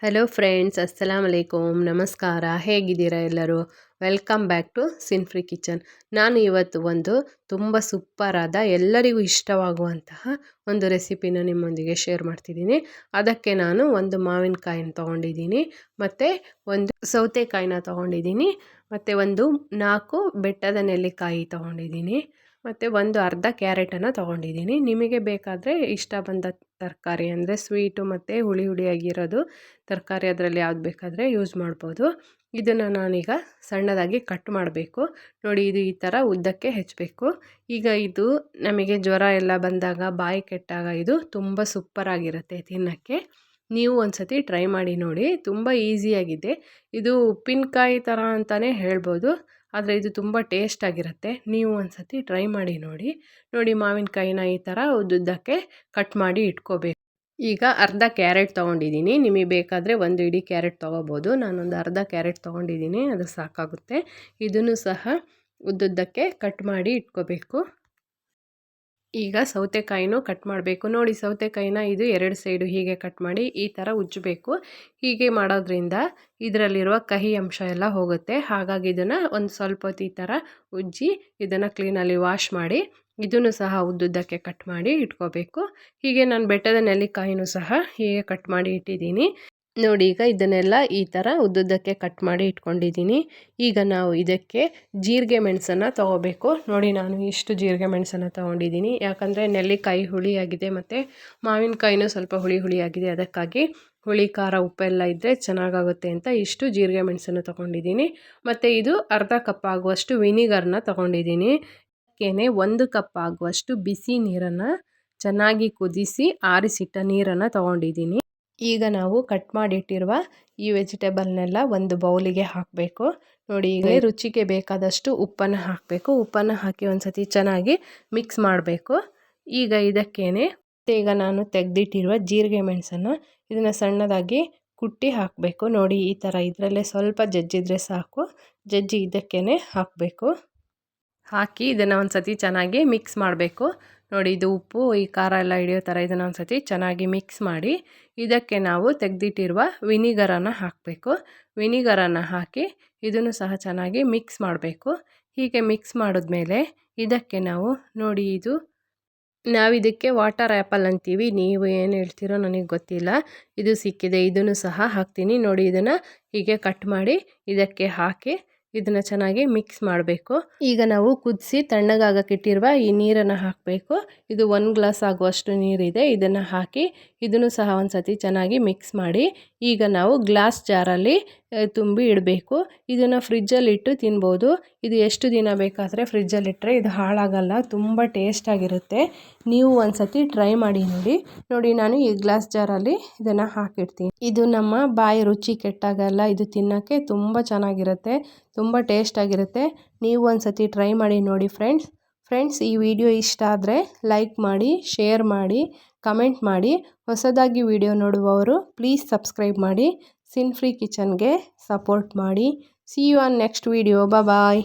Hello friends, ಅಸ್ಸಲಾಮ್ ಅಲೈಕುಮ್, ನಮಸ್ಕಾರ. ಹೇಗಿದ್ದೀರಾ ಎಲ್ಲರೂ? ವೆಲ್ಕಮ್ ಬ್ಯಾಕ್ ಟು ಸಿನ್ಫ್ರಿ ಕಿಚನ್. ನಾನು ಇವತ್ತು ಒಂದು ತುಂಬ ಸೂಪರಾದ ಎಲ್ಲರಿಗೂ ಇಷ್ಟವಾಗುವಂತಹ ಒಂದು ರೆಸಿಪಿನ ನಿಮ್ಮೊಂದಿಗೆ ಶೇರ್ ಮಾಡ್ತಿದ್ದೀನಿ. ಅದಕ್ಕೆ ನಾನು ಒಂದು ಮಾವಿನಕಾಯಿನ ತೊಗೊಂಡಿದ್ದೀನಿ, ಮತ್ತು ಒಂದು ಸೌತೆಕಾಯಿನ ತೊಗೊಂಡಿದ್ದೀನಿ, ಮತ್ತು ಒಂದು 4 ಬೆಟ್ಟದ ನೆಲ್ಲಿಕಾಯಿ ತೊಗೊಂಡಿದ್ದೀನಿ, ಮತ್ತು ಒಂದು ಅರ್ಧ ಕ್ಯಾರೆಟನ್ನು ತೊಗೊಂಡಿದ್ದೀನಿ. ನಿಮಗೆ ಬೇಕಾದರೆ ಇಷ್ಟ ಬಂದ ತರಕಾರಿ ಅಂದರೆ ಸ್ವೀಟು ಮತ್ತು ಹುಳಿ ಹುಳಿಯಾಗಿರೋದು ತರಕಾರಿ ಅದರಲ್ಲಿ ಯಾವ್ದು ಬೇಕಾದರೆ ಯೂಸ್ ಮಾಡ್ಬೋದು. ಇದನ್ನು ನಾನೀಗ ಸಣ್ಣದಾಗಿ ಕಟ್ ಮಾಡಬೇಕು. ನೋಡಿ, ಇದು ಈ ಥರ ಉದ್ದಕ್ಕೆ ಹೆಚ್ಚಬೇಕು. ಈಗ ಇದು ನಮಗೆ ಜ್ವರ ಎಲ್ಲ ಬಂದಾಗ, ಬಾಯಿ ಕೆಟ್ಟಾಗ ಇದು ತುಂಬ ಸೂಪರಾಗಿರುತ್ತೆ ತಿನ್ನೋಕ್ಕೆ. ನೀವು ಒಂದು ಸತಿ ಟ್ರೈ ಮಾಡಿ ನೋಡಿ, ತುಂಬ ಈಸಿಯಾಗಿದೆ. ಇದು ಉಪ್ಪಿನಕಾಯಿ ಥರ ಅಂತಲೇ ಹೇಳ್ಬೋದು, ಆದರೆ ಇದು ತುಂಬ ಟೇಸ್ಟಾಗಿರುತ್ತೆ. ನೀವು ಒಂದು ಸತಿ ಟ್ರೈ ಮಾಡಿ ನೋಡಿ. ಮಾವಿನಕಾಯಿನ ಈ ಥರ ಉದ್ದುದ್ದಕ್ಕೆ ಕಟ್ ಮಾಡಿ ಇಟ್ಕೋಬೇಕು. ಈಗ ಅರ್ಧ ಕ್ಯಾರೆಟ್ ತೊಗೊಂಡಿದ್ದೀನಿ. ನಿಮಗೆ ಬೇಕಾದರೆ ಒಂದು ಇಡೀ ಕ್ಯಾರೆಟ್ ತೊಗೋಬೋದು. ನಾನೊಂದು ಅರ್ಧ ಕ್ಯಾರೆಟ್ ತೊಗೊಂಡಿದ್ದೀನಿ, ಅದು ಸಾಕಾಗುತ್ತೆ. ಇದನ್ನು ಸಹ ಉದ್ದುದ್ದಕ್ಕೆ ಕಟ್ ಮಾಡಿ ಇಟ್ಕೋಬೇಕು. ಈಗ ಸೌತೆಕಾಯಿನೂ ಕಟ್ ಮಾಡಬೇಕು. ನೋಡಿ, ಸೌತೆಕಾಯಿನ ಇದು 2 ಸೈಡು ಹೀಗೆ ಕಟ್ ಮಾಡಿ ಈ ಥರ ಉಜ್ಜಬೇಕು. ಹೀಗೆ ಮಾಡೋದ್ರಿಂದ ಇದರಲ್ಲಿರುವ ಕಹಿ ಅಂಶ ಎಲ್ಲ ಹೋಗುತ್ತೆ. ಹಾಗಾಗಿ ಇದನ್ನು ಒಂದು ಸ್ವಲ್ಪ ಹೊತ್ತು ಈ ಥರ ಉಜ್ಜಿ ಇದನ್ನು ಕ್ಲೀನಲ್ಲಿ ವಾಶ್ ಮಾಡಿ ಇದನ್ನು ಸಹ ಉದ್ದುದ್ದಕ್ಕೆ ಕಟ್ ಮಾಡಿ ಇಟ್ಕೋಬೇಕು. ಹೀಗೆ ನಾನು ಬೆಟ್ಟದ ನೆಲ್ಲಿಕಾಯಿನೂ ಸಹ ಹೀಗೆ ಕಟ್ ಮಾಡಿ ಇಟ್ಟಿದ್ದೀನಿ. ನೋಡಿ, ಈಗ ಇದನ್ನೆಲ್ಲ ಈ ಥರ ಉದ್ದುದ್ದಕ್ಕೆ ಕಟ್ ಮಾಡಿ ಇಟ್ಕೊಂಡಿದ್ದೀನಿ. ಈಗ ನಾವು ಇದಕ್ಕೆ ಜೀರಿಗೆ ಮೆಣಸನ್ನು ತೊಗೋಬೇಕು. ನೋಡಿ, ನಾನು ಇಷ್ಟು ಜೀರಿಗೆ ಮೆಣಸನ್ನು ತೊಗೊಂಡಿದ್ದೀನಿ, ಯಾಕಂದರೆ ನೆಲ್ಲಿಕಾಯಿ ಹುಳಿಯಾಗಿದೆ ಮತ್ತು ಮಾವಿನಕಾಯಿನೂ ಸ್ವಲ್ಪ ಹುಳಿಯಾಗಿದೆ. ಅದಕ್ಕಾಗಿ ಹುಳಿ, ಖಾರ, ಉಪ್ಪೆಲ್ಲ ಇದ್ದರೆ ಚೆನ್ನಾಗಾಗುತ್ತೆ ಅಂತ ಇಷ್ಟು ಜೀರಿಗೆ ಮೆಣಸನ್ನು ತೊಗೊಂಡಿದ್ದೀನಿ. ಮತ್ತು ಇದು ಅರ್ಧ ಕಪ್ ಆಗುವಷ್ಟು ವಿನಿಗರ್ನ ತೊಗೊಂಡಿದ್ದೀನಿ. ಅದಕ್ಕೇನೆ 1 ಕಪ್ ಆಗುವಷ್ಟು ಬಿಸಿ ನೀರನ್ನು ಚೆನ್ನಾಗಿ ಕುದಿಸಿ ಆರಿಸಿಟ್ಟ ನೀರನ್ನು ತೊಗೊಂಡಿದ್ದೀನಿ. ಈಗ ನಾವು ಕಟ್ ಮಾಡಿಟ್ಟಿರುವ ಈ ವೆಜಿಟೇಬಲ್ನೆಲ್ಲ ಒಂದು ಬೌಲಿಗೆ ಹಾಕಬೇಕು. ನೋಡಿ, ಈಗ ರುಚಿಗೆ ಬೇಕಾದಷ್ಟು ಉಪ್ಪನ್ನು ಹಾಕಬೇಕು. ಉಪ್ಪನ್ನು ಹಾಕಿ ಒಂದು ಸತಿ ಚೆನ್ನಾಗಿ ಮಿಕ್ಸ್ ಮಾಡಬೇಕು. ಈಗ ಇದಕ್ಕೇನೆ ಈಗ ನಾನು ತೆಗೆದಿಟ್ಟಿರುವ ಜೀರಿಗೆ ಮೆಣಸನ್ನು ಇದನ್ನು ಸಣ್ಣದಾಗಿ ಕುಟ್ಟಿ ಹಾಕಬೇಕು. ನೋಡಿ, ಈ ಥರ ಇದರಲ್ಲೇ ಸ್ವಲ್ಪ ಜಜ್ಜಿದ್ರೆ ಸಾಕು. ಜಜ್ಜಿ ಇದಕ್ಕೇನೆ ಹಾಕಬೇಕು. ಹಾಕಿ ಇದನ್ನು ಒಂದು ಸತಿ ಚೆನ್ನಾಗಿ ಮಿಕ್ಸ್ ಮಾಡಬೇಕು. ನೋಡಿ, ಇದು ಉಪ್ಪು, ಈ ಖಾರ ಎಲ್ಲ ಹಿಡಿಯೋ ಥರ ಇದನ್ನು ಒಂದು ಸತಿ ಚೆನ್ನಾಗಿ ಮಿಕ್ಸ್ ಮಾಡಿ ಇದಕ್ಕೆ ನಾವು ತೆಗೆದಿಟ್ಟಿರುವ ವಿನಿಗರನ್ನು ಹಾಕಬೇಕು. ವಿನಿಗರನ್ನು ಹಾಕಿ ಇದನ್ನು ಸಹ ಚೆನ್ನಾಗಿ ಮಿಕ್ಸ್ ಮಾಡಬೇಕು. ಹೀಗೆ ಮಿಕ್ಸ್ ಮಾಡಿದ್ಮೇಲೆ ಇದಕ್ಕೆ ನಾವು ನೋಡಿ, ನಾವಿದಕ್ಕೆ ವಾಟರ್ ಆ್ಯಪಲ್ ಅಂತೀವಿ, ನೀವು ಏನು ಹೇಳ್ತೀರೋ ನನಗೆ ಗೊತ್ತಿಲ್ಲ. ಇದು ಸಿಕ್ಕಿದೆ, ಇದನ್ನು ಸಹ ಹಾಕ್ತೀನಿ. ನೋಡಿ, ಇದನ್ನು ಹೀಗೆ ಕಟ್ ಮಾಡಿ ಇದಕ್ಕೆ ಹಾಕಿ ಇದನ್ನು ಚೆನ್ನಾಗಿ ಮಿಕ್ಸ್ ಮಾಡಬೇಕು. ಈಗ ನಾವು ಕುದಿಸಿ ತಣ್ಣಗಾಗಕ್ಕಿಟ್ಟಿರುವ ಈ ನೀರನ್ನು ಹಾಕಬೇಕು. ಇದು 1 ಗ್ಲಾಸ್ ಆಗುವಷ್ಟು ನೀರಿದೆ. ಇದನ್ನು ಹಾಕಿ ಇದನ್ನು ಸಹ ಒಂದು ಸತಿ ಚೆನ್ನಾಗಿ ಮಿಕ್ಸ್ ಮಾಡಿ ಈಗ ನಾವು ಗ್ಲಾಸ್ ಜಾರಲ್ಲಿ ತುಂಬಿ ಇಡಬೇಕು. ಇದನ್ನು ಫ್ರಿಜ್ಜಲ್ಲಿಟ್ಟು ತಿನ್ಬೋದು. ಇದು ಎಷ್ಟು ದಿನ ಬೇಕಾದರೆ ಫ್ರಿಜ್ಜಲ್ಲಿಟ್ಟರೆ ಇದು ಹಾಳಾಗಲ್ಲ, ತುಂಬ ಟೇಸ್ಟಾಗಿರುತ್ತೆ. ನೀವು ಒಂದು ಸತಿ ಟ್ರೈ ಮಾಡಿ ನೋಡಿ, ನಾನು ಈ ಗ್ಲಾಸ್ ಜಾರಲ್ಲಿ ಇದನ್ನು ಹಾಕಿಡ್ತೀನಿ. ಇದು ನಮ್ಮ ಬಾಯಿ ರುಚಿ ಕೆಟ್ಟಾಗಲ್ಲ, ಇದು ತಿನ್ನೋಕ್ಕೆ ತುಂಬ ಚೆನ್ನಾಗಿರುತ್ತೆ, ತುಂಬ ಟೇಸ್ಟಾಗಿರುತ್ತೆ. ನೀವು ಒಂದು ಸತಿ ಟ್ರೈ ಮಾಡಿ ನೋಡಿ ಫ್ರೆಂಡ್ಸ್. ಈ ವಿಡಿಯೋ ಇಷ್ಟ ಆದರೆ ಲೈಕ್ ಮಾಡಿ, ಶೇರ್ ಮಾಡಿ, ಕಮೆಂಟ್ ಮಾಡಿ. ಹೊಸದಾಗಿ ವಿಡಿಯೋ ನೋಡುವವರು ಪ್ಲೀಸ್ ಸಬ್ಸ್ಕ್ರೈಬ್ ಮಾಡಿ. ಸಿನ್ಫ್ರಿ ಕಿಚನ್ಗೆ ಸಪೋರ್ಟ್ ಮಾಡಿ. See you on next video. Bye.